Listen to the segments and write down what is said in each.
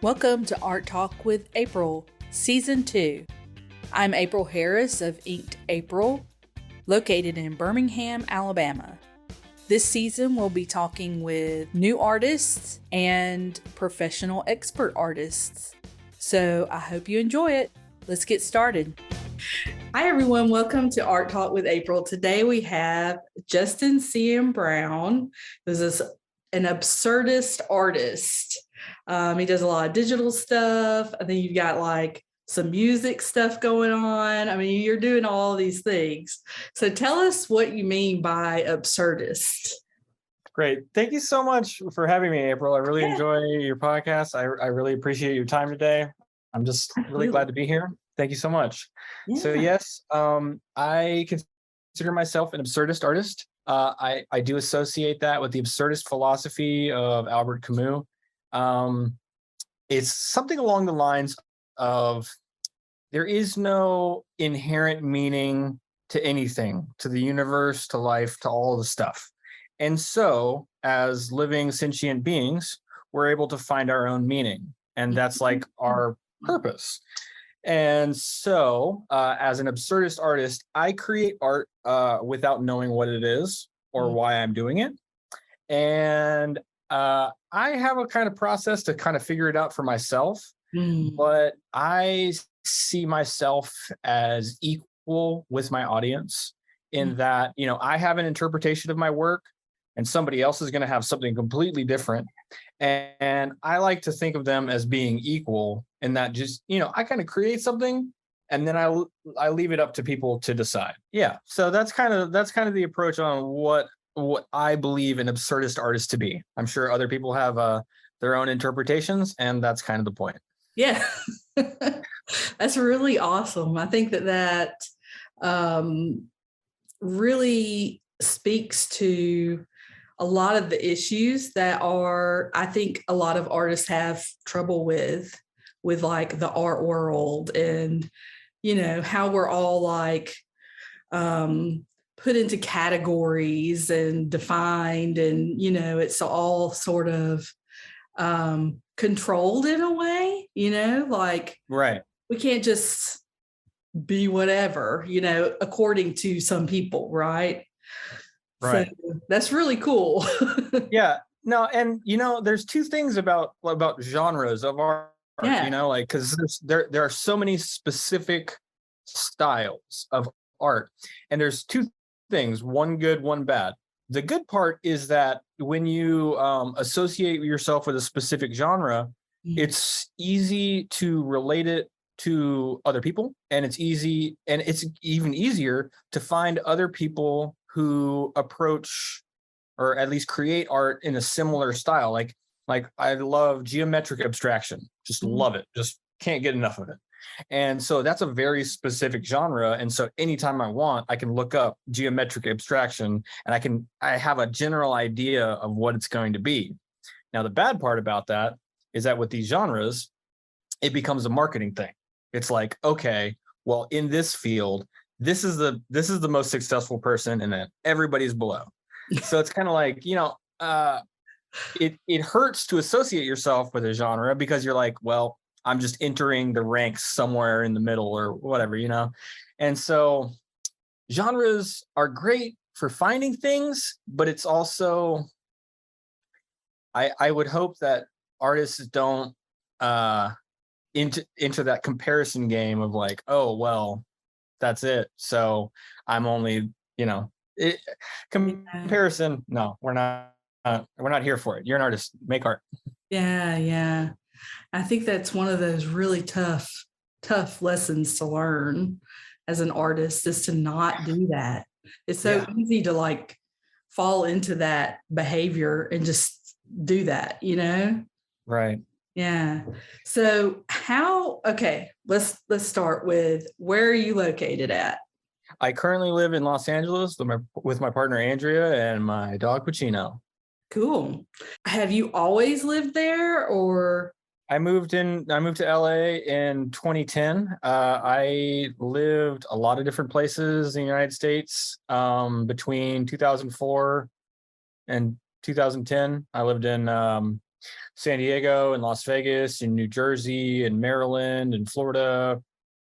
Welcome to Art Talk with April, Season 2. I'm April Harris of Inked April, located in Birmingham, Alabama. This season we'll be talking with new artists and professional expert artists. So I hope you enjoy it. Let's get started. Hi everyone, welcome to Art Talk with April. Today we have Justin C.M. Brown, who's an absurdist artist. He does a lot of digital stuff. I think you've got like some music stuff going on. I mean, you're doing all these things. So tell us what you mean by absurdist. Great. Thank you so much for having me, April. I really enjoy your podcast. I really appreciate your time today. I'm just really glad to be here. Thank you so much. Yeah. So yes, I consider myself an absurdist artist. I do associate that with the absurdist philosophy of Albert Camus. It's something along the lines of there is no inherent meaning to anything, to the universe, to life, to all the stuff. And so as living sentient beings, we're able to find our own meaning. And that's like our purpose. And so as an absurdist artist, I create art without knowing what it is or why I'm doing it. And I have a kind of process to kind of figure it out for myself, but I see myself as equal with my audience in that, you know, I have an interpretation of my work and somebody else is going to have something completely different. And I like to think of them as being equal in that just, you know, I kind of create something and then I leave it up to people to decide. Yeah. So that's kind of the approach on what I believe an absurdist artist to be. I'm sure other people have their own interpretations, and that's kind of the point. Yeah, that's really awesome. I think that really speaks to a lot of the issues that I think a lot of artists have trouble with like the art world and, you know, how we're all like, put into categories and defined, and you know, it's all sort of controlled in a way, you know, like right, we can't just be whatever, you know, according to some people, right? So that's really cool. Yeah, no, and you know, there's two things about genres of art, you know, like because there are so many specific styles of art, and there's two things, one good, one bad. The good part is that when you associate yourself with a specific genre, it's easy to relate it to other people, and it's even easier to find other people who approach or at least create art in a similar style. Like I love geometric abstraction, just love it, just can't get enough of it. And so that's a very specific genre. And so anytime I want, I can look up geometric abstraction and I have a general idea of what it's going to be. Now, the bad part about that is that with these genres, it becomes a marketing thing. It's like, okay, well, in this field, this is the most successful person, and then everybody's below. So it's kind of like, you know, it hurts to associate yourself with a genre because you're like, well, I'm just entering the ranks somewhere in the middle or whatever, you know? And so genres are great for finding things, but it's also, I would hope that artists don't into that comparison game of like, oh, well, that's it. So I'm only, you know, comparison. No, we're not here for it. You're an artist, make art. Yeah. I think that's one of those really tough lessons to learn as an artist, is to not do that. It's so easy to like fall into that behavior and just do that, you know? Right. Yeah. So let's start with, where are you located at? I currently live in Los Angeles with my partner, Andrea, and my dog, Pacino. Cool. Have you always lived there, or? I moved to LA in 2010. I lived a lot of different places in the United States. Between 2004 and 2010, I lived in San Diego and Las Vegas and New Jersey and Maryland and Florida,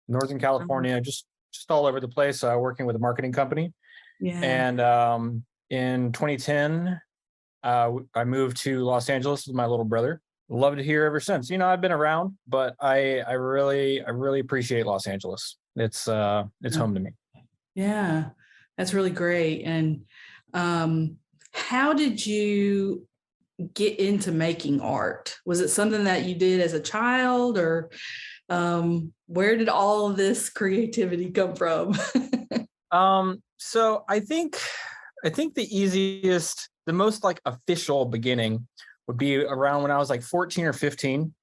Northern California, just all over the place, working with a marketing company. Yeah. And in 2010, I moved to Los Angeles with my little brother. Loved it here ever since. You know, I've been around, but I really appreciate Los Angeles. It's home to me. Yeah, that's really great. And how did you get into making art? Was it something that you did as a child, or where did all of this creativity come from? So I think the easiest, the most like official beginning would be around when I was like 14 or 15.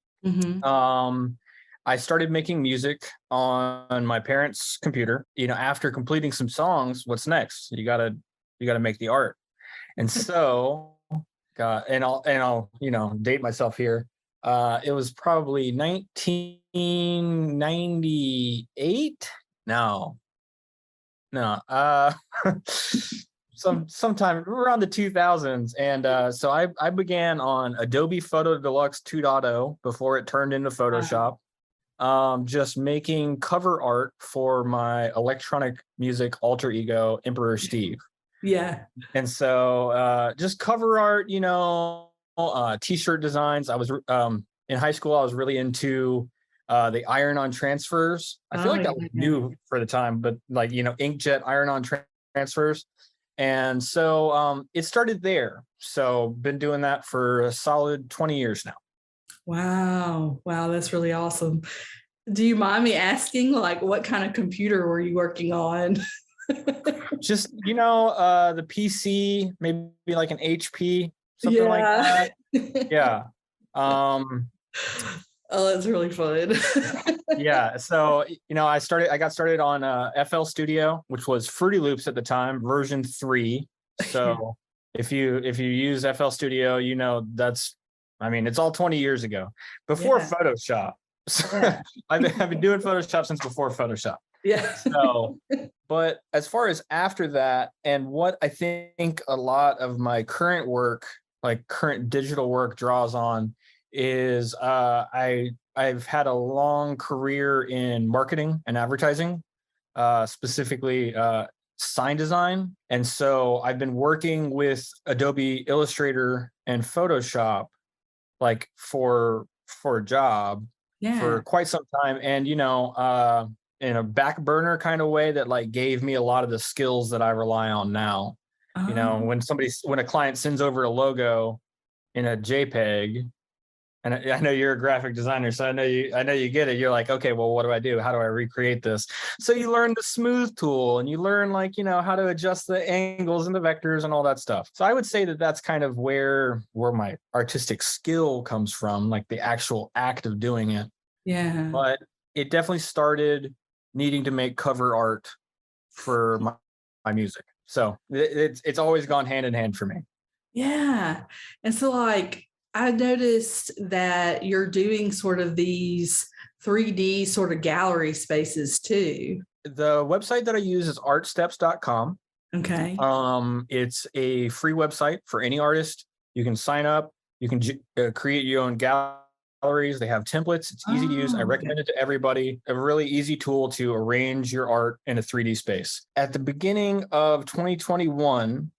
I started making music on my parents' computer. You know, after completing some songs, what's next? You gotta make the art. And so, and I'll date myself here. It was probably 1998. No. Sometime around the 2000s. And so I began on Adobe Photo Deluxe 2.0 before it turned into Photoshop. Just making cover art for my electronic music alter ego, Emperor Steve. Yeah. And so just cover art, t-shirt designs. I was in high school, I was really into the iron-on transfers. I feel like that was new for the time, but like, inkjet iron-on transfers. And so it started there. So been doing that for a solid 20 years now. Wow, that's really awesome. Do you mind me asking, like, what kind of computer were you working on? Just, the PC, maybe like an HP, something like that. Yeah. Oh, that's really fun. Yeah. So, I got started on FL Studio, which was Fruity Loops at the time, version 3. So if you use FL Studio, it's all 20 years ago, before Photoshop. So I've been doing Photoshop since before Photoshop. Yeah. So, but as far as after that, and what I think a lot of my current work, like current digital work, draws on is I've had a long career in marketing and advertising, specifically sign design. And so I've been working with Adobe Illustrator and Photoshop like for a job for quite some time. And, in a back burner kind of way that like gave me a lot of the skills that I rely on now. When a client sends over a logo in a JPEG, and I know you're a graphic designer, so I know you get it. You're like, okay, well, what do I do? How do I recreate this? So you learn the smooth tool, and you learn how to adjust the angles and the vectors and all that stuff. So I would say that that's kind of where my artistic skill comes from, like the actual act of doing it. Yeah. But it definitely started needing to make cover art for my music. So it's always gone hand in hand for me. Yeah. And so like, I noticed that you're doing sort of these 3D sort of gallery spaces too. The website that I use is artsteps.com. Okay. It's a free website for any artist. You can sign up. You can create your own galleries. They have templates. It's easy to use. I recommend it to everybody. A really easy tool to arrange your art in a 3D space. At the beginning of 2021,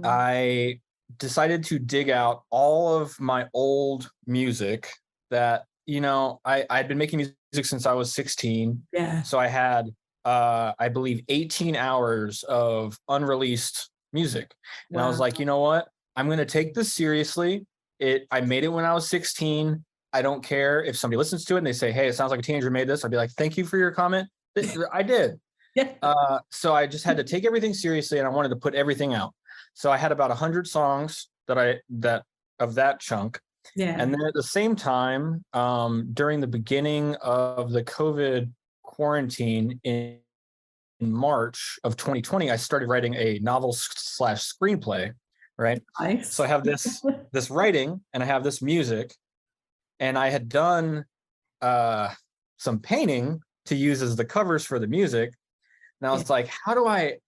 I decided to dig out all of my old music that, I'd been making music since I was 16. Yeah. So I had, I believe 18 hours of unreleased music. And I was like, you know what? I'm going to take this seriously. I made it when I was 16. I don't care if somebody listens to it and they say, hey, it sounds like a teenager made this. I'd be like, thank you for your comment. I did. Yeah. So I just had to take everything seriously, and I wanted to put everything out. So I had about 100 songs that of that chunk. Yeah. And then at the same time, during the beginning of the COVID quarantine in March of 2020, I started writing a novel / screenplay. Right. Nice. So I have this writing, and I have this music, and I had done some painting to use as the covers for the music. And I was like, how do I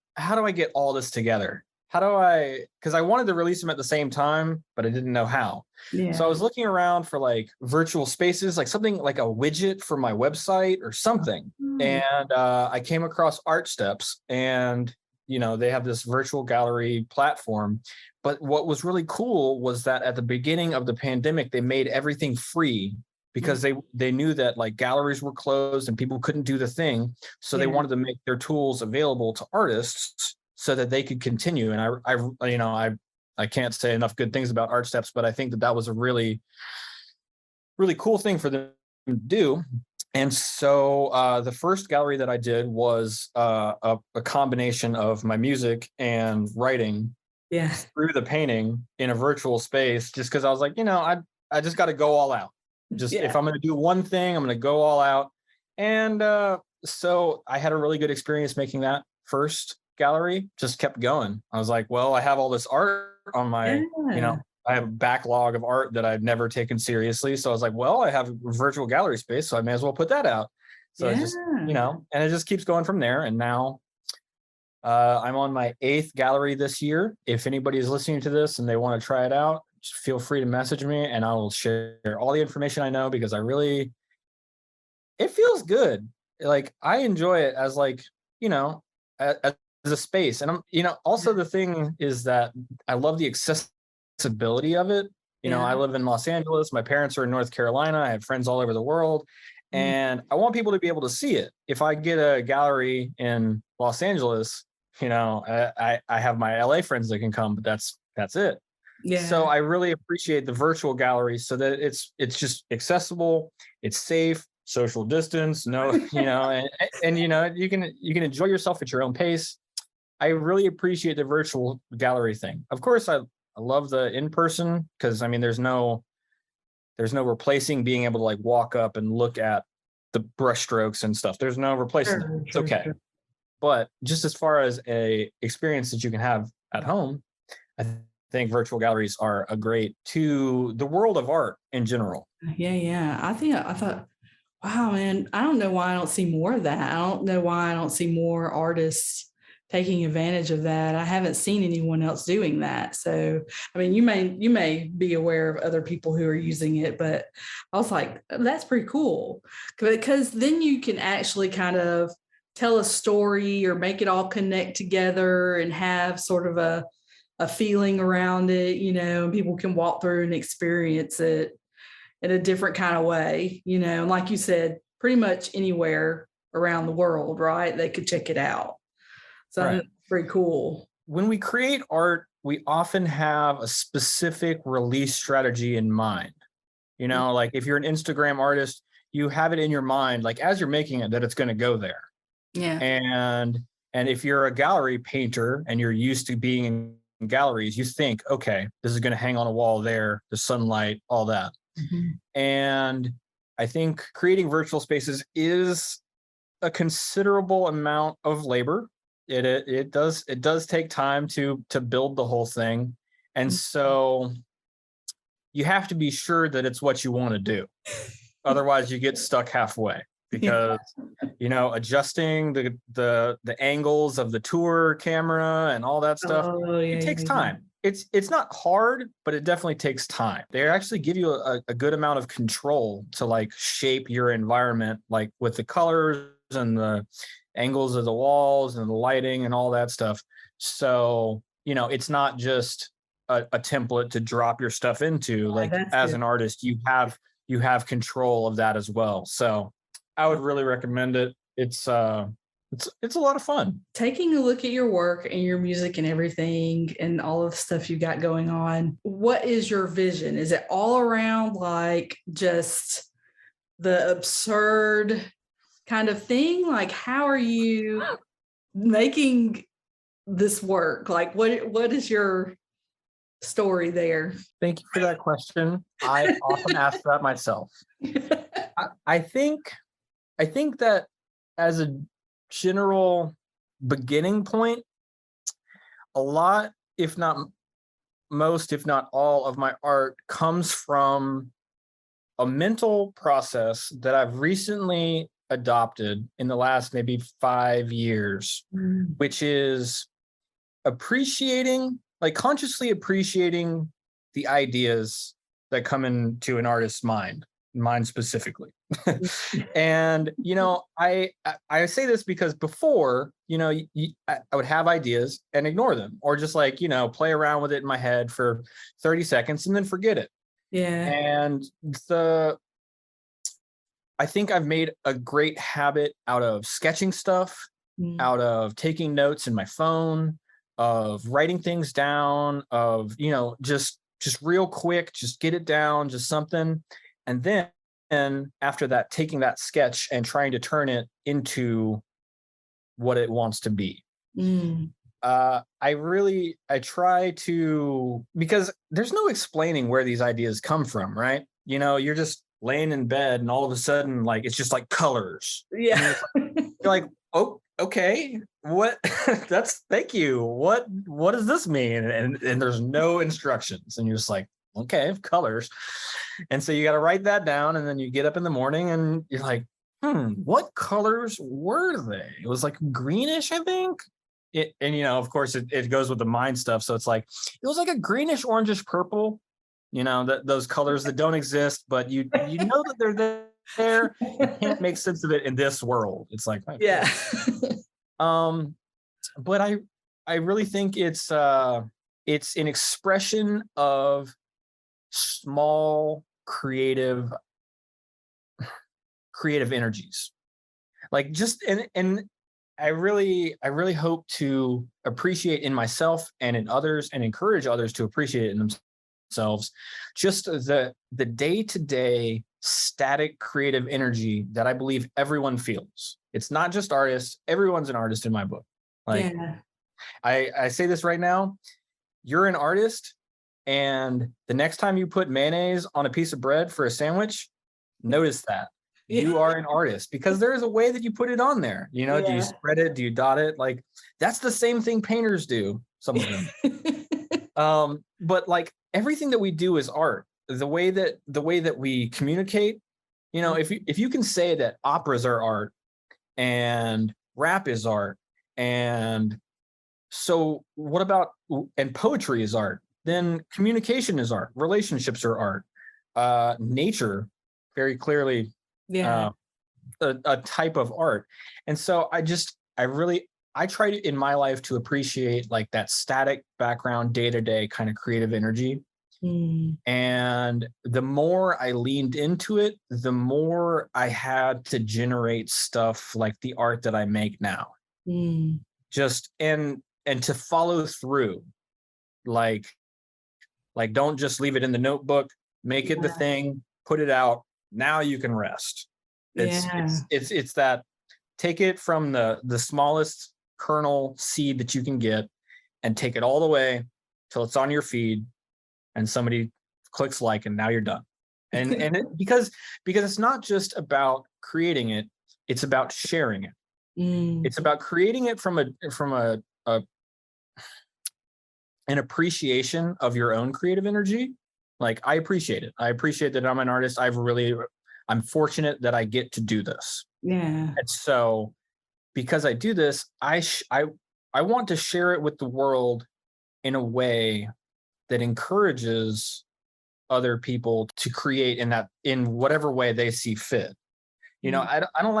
get all this together? how do I, because I wanted to release them at the same time, but I didn't know how. Yeah. So I was looking around for like virtual spaces, like something like a widget for my website or something. And I came across Art Steps, and they have this virtual gallery platform. But what was really cool was that at the beginning of the pandemic, they made everything free because they knew that like galleries were closed and people couldn't do the thing. So they wanted to make their tools available to artists so that they could continue. And I can't say enough good things about Art Steps, but I think that was a really, really cool thing for them to do. And so the first gallery that I did was a combination of my music and writing through the painting in a virtual space, just because I was like, I just got to go all out. If I'm going to do one thing, I'm going to go all out. And so I had a really good experience making that first gallery. Just kept going. I was like, well, I have all this art on my, I have a backlog of art that I've never taken seriously. So I was like, well, I have virtual gallery space, so I may as well put that out. So it just, and it just keeps going from there. And now I'm on my 8th gallery this year. If anybody is listening to this and they want to try it out, just feel free to message me and I will share all the information I know, because it feels good. Like I enjoy it as like, as a space. And also the thing is that I love the accessibility of it. I live in Los Angeles. My parents are in North Carolina. I have friends all over the world. And I want people to be able to see it. If I get a gallery in Los Angeles, I have my LA friends that can come, but that's it. Yeah. So I really appreciate the virtual gallery so that it's just accessible, it's safe, social distance, and you can enjoy yourself at your own pace. I really appreciate the virtual gallery thing. Of course, I love the in-person, because there's no replacing being able to like walk up and look at the brush strokes and stuff. There's no replacing that. It's okay. Sure. But just as far as a experience that you can have at home, I think virtual galleries are a great to the world of art in general. Yeah. I thought, wow, man, I don't know why I don't see more of that. I don't know why I don't see more artists taking advantage of that. I haven't seen anyone else doing that. So, you may be aware of other people who are using it, but I was like, that's pretty cool, because then you can actually kind of tell a story or make it all connect together and have sort of a feeling around it, and people can walk through and experience it in a different kind of way, like you said, pretty much anywhere around the world, right? They could check it out. So right. That's pretty cool. When we create art, we often have a specific release strategy in mind. Like if you're an Instagram artist, you have it in your mind, like as you're making it, that it's going to go there. Yeah. And if you're a gallery painter and you're used to being in galleries, you think, okay, this is going to hang on a wall there, the sunlight, all that. Mm-hmm. And I think creating virtual spaces is a considerable amount of labor. It does take time to build the whole thing. And so you have to be sure that it's what you want to do. Otherwise you get stuck halfway, because adjusting the angles of the tour camera and all that stuff, it takes time. It's not hard, but it definitely takes time. They actually give you a good amount of control to like shape your environment, like with the colors and the angles of the walls and the lighting and all that stuff. So, it's not just a template to drop your stuff into. Like as an artist, you have control of that as well. So I would really recommend it. It's a lot of fun. Taking a look at your work and your music and everything and all of the stuff you got going on, what is your vision? Is it all around like just the absurd kind of thing? Like, how are you making this work? Like, what is your story there? Thank you for that question. I often ask that myself. I think that as a general beginning point, a lot, if not most, if not all of my art comes from a mental process that I've recently adopted in the last maybe 5 years, which is consciously appreciating the ideas that come into an artist's mind specifically. And, I say this because before, I would have ideas and ignore them, or just play around with it in my head for 30 seconds and then forget it. Yeah. And I think I've made a great habit out of sketching stuff, out of taking notes in my phone, of writing things down, of, just real quick, just get it down, just something. And then after that, taking that sketch and trying to turn it into what it wants to be. I try to, because there's no explaining where these ideas come from, right? You're just laying in bed and all of a sudden, it's just colors. Yeah. You're like, oh, okay, what? Thank you. What does this mean? And there's no instructions, and you're just like, okay, colors. And so you got to write that down, and then you get up in the morning and you're like, what colors were they? It was greenish, I think. Of course it goes with the mind stuff. So it's it was a greenish, orangish, purple, those colors that don't exist, but you know that they're there. You can't make sense of it in this world. It's yeah. But I really think it's an expression of small creative energies. And I really hope to appreciate in myself and in others, and encourage others to appreciate it in themselves, just the day-to-day static creative energy that I believe everyone feels. It's not just artists. Everyone's an artist in my book. I say this right now, you're an artist, and the next time you put mayonnaise on a piece of bread for a sandwich, notice that. You are an artist, because there is a way that you put it on there. Do you spread it? Do you dot it? That's the same thing painters do, some of them. But everything that we do is art. The way that we communicate, if you can say that operas are art and rap is art, and so what about, and poetry is art, then communication is art, relationships are art, nature very clearly a type of art. And so I try to, in my life, to appreciate that static background, day-to-day kind of creative energy. And the more I leaned into it, the more I had to generate stuff like the art that I make now. Just and to follow through, don't just leave it in the notebook, make it the thing, put it out. Now you can rest. It's that, take it from the smallest kernel seed that you can get, and take it all the way till it's on your feed and somebody clicks and now you're done. Because it's not just about creating it, it's about sharing it. It's about creating it from an appreciation of your own creative energy. I appreciate it. I appreciate that I'm an artist. I'm fortunate that I get to do this. Yeah. And so, because I do this, I want to share it with the world in a way that encourages other people to create in whatever way they see fit. I don't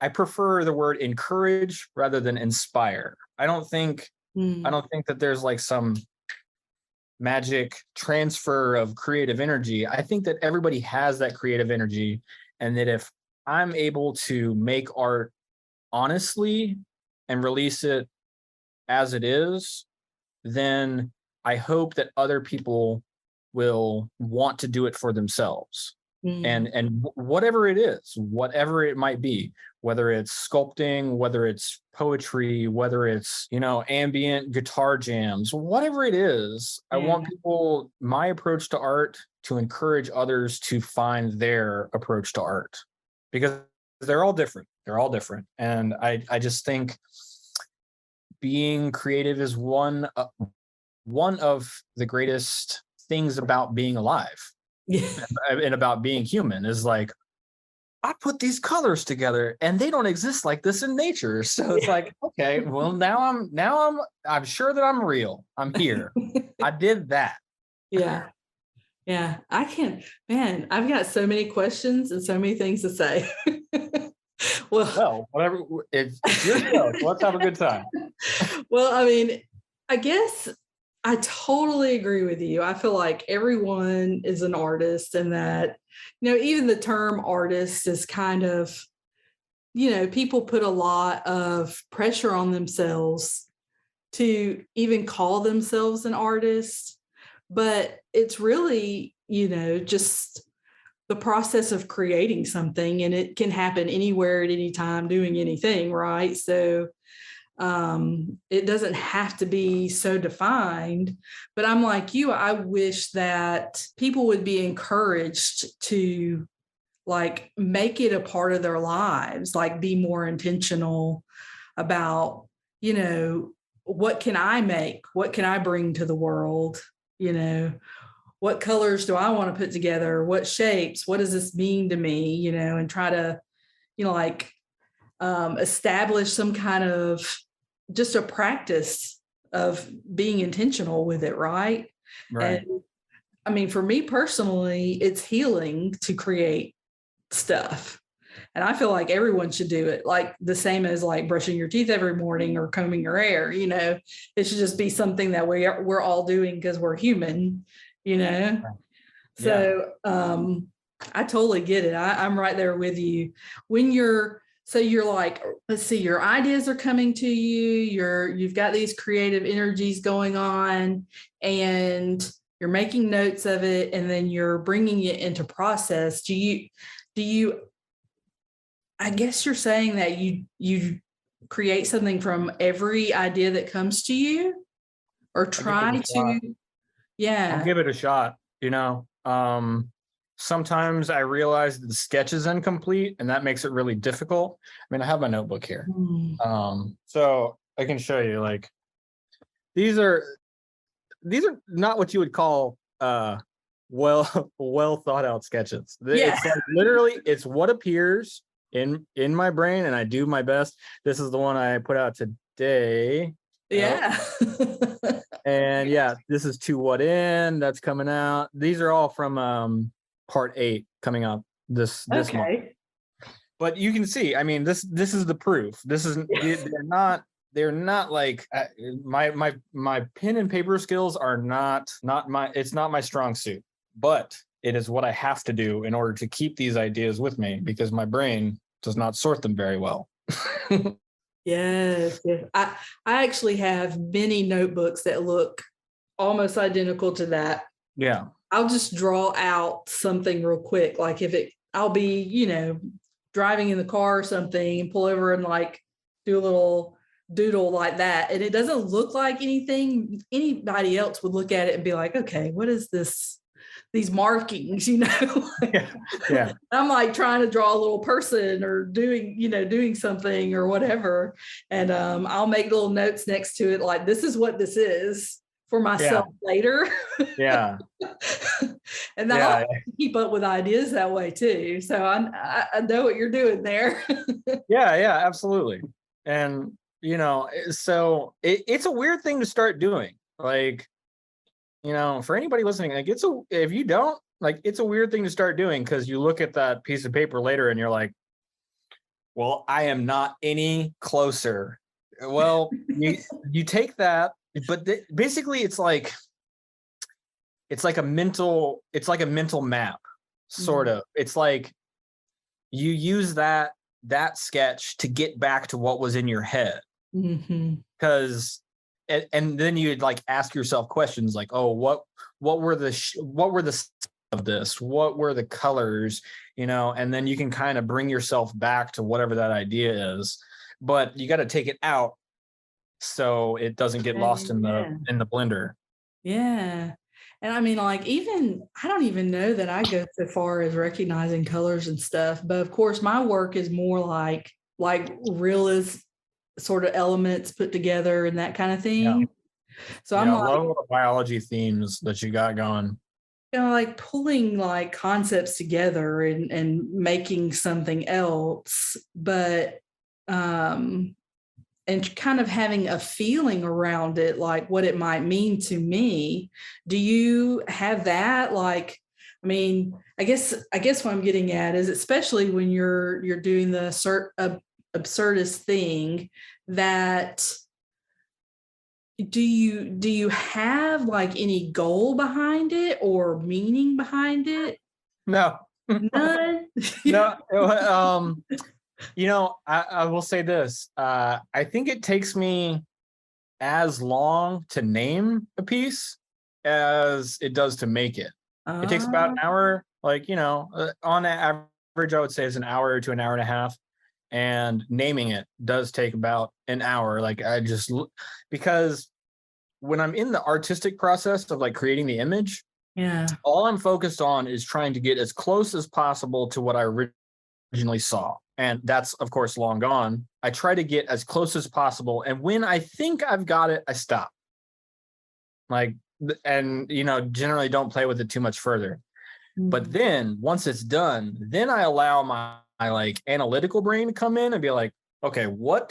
I prefer the word encourage rather than inspire. I don't think that there's some magic transfer of creative energy. I think that everybody has that creative energy, and that if I'm able to make art honestly and release it as it is, then I hope that other people will want to do it for themselves. And whatever it is, whatever it might be, whether it's sculpting, whether it's poetry, whether it's, ambient guitar jams, whatever it is, I want my approach to art to encourage others to find their approach to art, because they're all different. And I just think being creative is one of the greatest things about being alive. And about being human, is I put these colors together and they don't exist like this in nature. So it's like, okay, well, I'm sure that I'm real. I'm here. I did that. Yeah. Yeah. I've got so many questions and so many things to say. Well, whatever. It's your show. So let's have a good time. Well, I mean, I guess I totally agree with you. I feel like everyone is an artist, and that, even the term artist is kind of, people put a lot of pressure on themselves to even call themselves an artist. But it's really, just the process of creating something, and it can happen anywhere at any time doing anything, right? So it doesn't have to be so defined. But I'm like you, I wish that people would be encouraged to like make it a part of their lives, like be more intentional about, what can I make? What can I bring to the world? What colors do I want to put together? What shapes? What does this mean to me? And try to, establish some kind of just a practice of being intentional with it, right? Right. And I mean, for me personally, it's healing to create stuff. And I feel like everyone should do it, like the same as like brushing your teeth every morning or combing your hair. It should just be something that we're all doing because we're human, Yeah. So I totally get it. I'm right there with you. When you're like, let's see, your ideas are coming to you, you've got these creative energies going on, and you're making notes of it, and then you're bringing it into process. Do you, I guess you're saying that you create something from every idea that comes to you, or try to, yeah. I'll give it a shot, Sometimes I realize that the sketch is incomplete, and that makes it really difficult. I mean, I have my notebook here. So I can show you, like, these are not what you would call well thought out sketches. It's like literally, it's what appears in my brain, and I do my best. This is the one I put out today. Yeah. And this is To What End, that's coming out. These are all from part 8 coming out this month. But you can see, I mean, this is the proof. This isn't, they're not like my pen and paper skills are not my strong suit, but it is what I have to do in order to keep these ideas with me, because my brain does not sort them very well. Yes. I actually have many notebooks that look almost identical to that. Yeah. I'll just draw out something real quick. Like I'll be, driving in the car or something and pull over and like do a little doodle like that. And it doesn't look like anything anybody else would look at it and be like, okay, what is this? These markings, Yeah. I'm like trying to draw a little person or doing something or whatever. And I'll make little notes next to it. Like, this is what this is for myself later. Yeah. And I'll keep up with ideas that way too. So I know what you're doing there. Yeah, absolutely. And, so it's a weird thing to start doing. Like, for anybody listening, like if you don't, like, it's a weird thing to start doing, because you look at that piece of paper later and you're like, well, I am not any closer. Well, you take that, but basically it's like a mental map, sort of. It's like you use that sketch to get back to what was in your head. Because and then you'd like ask yourself questions like, oh, what were the of this? What were the colors? And then you can kind of bring yourself back to whatever that idea is. But you got to take it out so it doesn't get lost in the blender. Yeah. And I mean, like, I don't even know that I go so far as recognizing colors and stuff. But of course, my work is more like realist sort of elements put together and that kind of thing. So I'm like, love the biology themes that you got going. like pulling like concepts together and making something else, but and kind of having a feeling around it, like what it might mean to me. Do you have that? Like, I mean, I guess what I'm getting at is, especially when you're doing the absurdist thing, that do you have like any goal behind it or meaning behind it? No. None. No. I will say this. I think it takes me as long to name a piece as it does to make it. It takes about an hour, like, on average, I would say it's an hour to an hour and a half. And naming it does take about an hour. Like, because when I'm in the artistic process of like creating the image, all I'm focused on is trying to get as close as possible to what I originally saw. And that's, of course, long gone. I try to get as close as possible. And when I think I've got it, I stop. Like, and, generally don't play with it too much further. Mm-hmm. But then once it's done, then I allow my like analytical brain to come in and be like, okay, what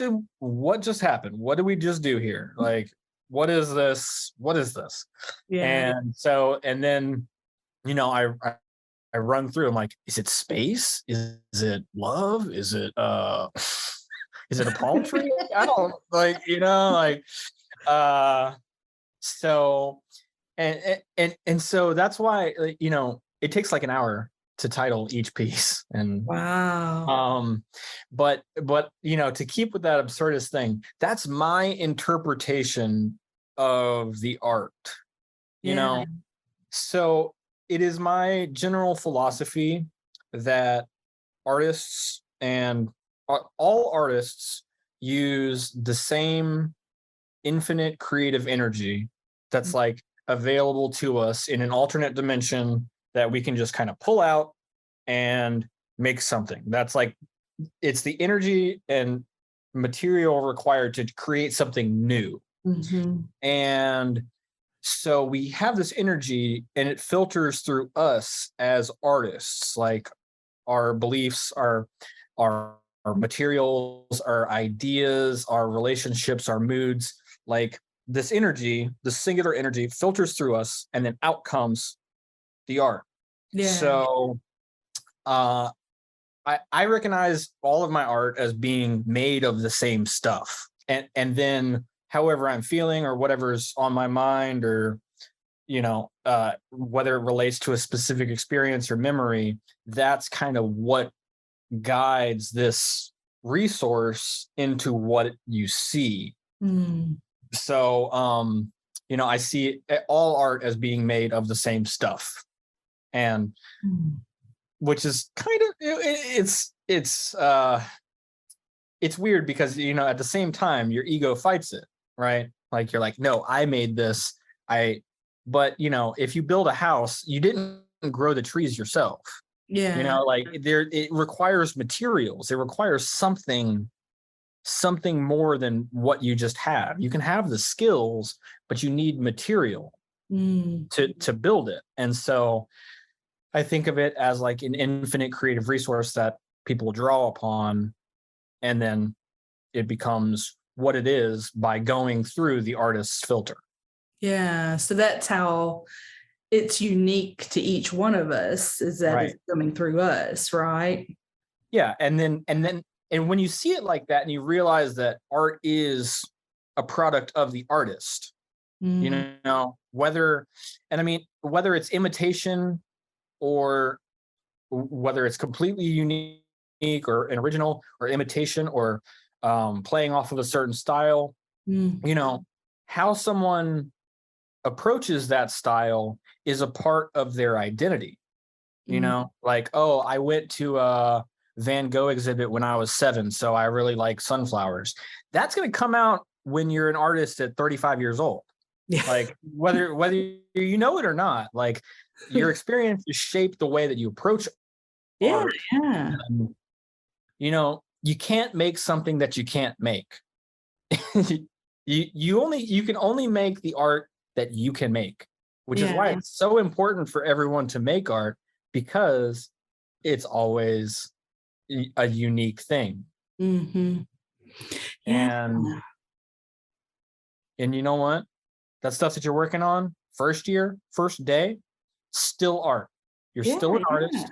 just happened? What did we just do here? Like, what is this? What is this? Yeah. And so, and then, I run through. I'm like, is it space? Is it love? Is it is it a palm tree? I don't like, so and so that's why, it takes like an hour to title each piece. And wow. But to keep with that absurdist thing, that's my interpretation of the art. So it is my general philosophy that artists and all artists use the same infinite creative energy that's like available to us in an alternate dimension that we can just kind of pull out and make something. That's like, it's the energy and material required to create something new. Mm-hmm. And so we have this energy and it filters through us as artists, like our beliefs, our materials, our ideas, our relationships, our moods. Like, this energy, the singular energy, filters through us, and then out comes the art. Yeah. So I recognize all of my art as being made of the same stuff. And then however I'm feeling or whatever's on my mind, or, whether it relates to a specific experience or memory, that's kind of what guides this resource into what you see. Mm. So, I see all art as being made of the same stuff, and which is kind of, it's weird because, at the same time, your ego fights it, right? Like, you're like, no, I made this. But if you build a house, you didn't grow the trees yourself. Yeah. It requires materials. It requires something more than what you just have. You can have the skills, but you need material to build it. And so I think of it as like an infinite creative resource that people draw upon, and then it becomes what it is by going through the artist's filter. Yeah. So that's how it's unique to each one of us, is that It's coming through us, right? Yeah. And when you see it like that and you realize that art is a product of the artist, whether it's imitation or whether it's completely unique or an original or imitation or playing off of a certain style, how someone approaches that style is a part of their identity. Like, oh, I went to a Van Gogh exhibit when I was 7, so I really like sunflowers. That's going to come out when you're an artist at 35 years old. Yeah. Like, whether you know it or not, like, your experience is shaped the way that you approach art. Yeah. You can't make something that you can't make. you can only make the art that you can make. which is why it's so important for everyone to make art, because it's always a unique thing. Mm-hmm. And you know what? That stuff that you're working on first year, first day, still art. You're still an artist.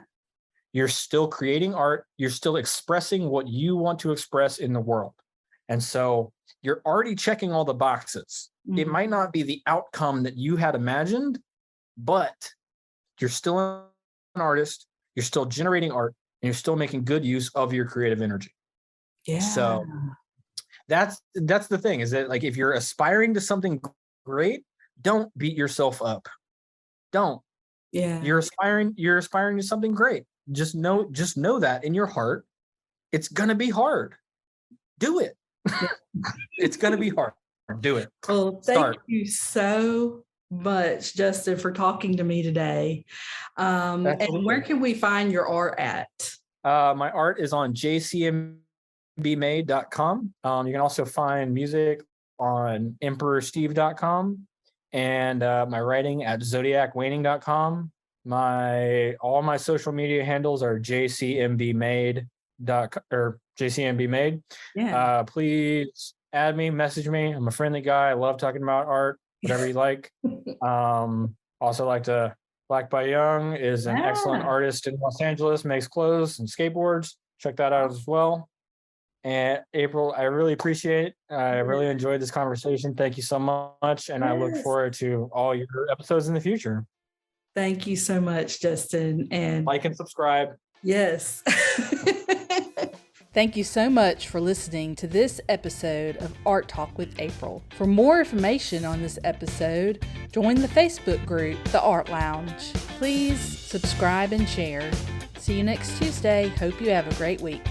You're still creating art. You're still expressing what you want to express in the world. And so you're already checking all the boxes. Mm-hmm. It might not be the outcome that you had imagined, but you're still an artist. You're still generating art, and you're still making good use of your creative energy. Yeah. So that's the thing, is that like, if you're aspiring to something great, don't beat yourself up. Don't. Yeah. You're aspiring to something great. Just know that in your heart, it's gonna be hard. Do it. It's gonna be hard. Do it. Well, thank you so much, Justin, for talking to me today. And where can we find your art at? My art is on JCMBmade.com. You can also find music on EmperorSteve.com, and my writing at ZodiacWaning.com. All my social media handles are JCMBmade or JCMBmade. Yeah. Please add me, message me. I'm a friendly guy. I love talking about art, whatever you like. Also like to Black by Young is an excellent artist in Los Angeles, makes clothes and skateboards. Check that out as well. And April, I really appreciate it. I really enjoyed this conversation. Thank you so much. And I look forward to all your episodes in the future. Thank you so much, Justin. And like and subscribe. Yes. Thank you so much for listening to this episode of Art Talk with April. For more information on this episode, join the Facebook group, The Art Lounge. Please subscribe and share. See you next Tuesday. Hope you have a great week.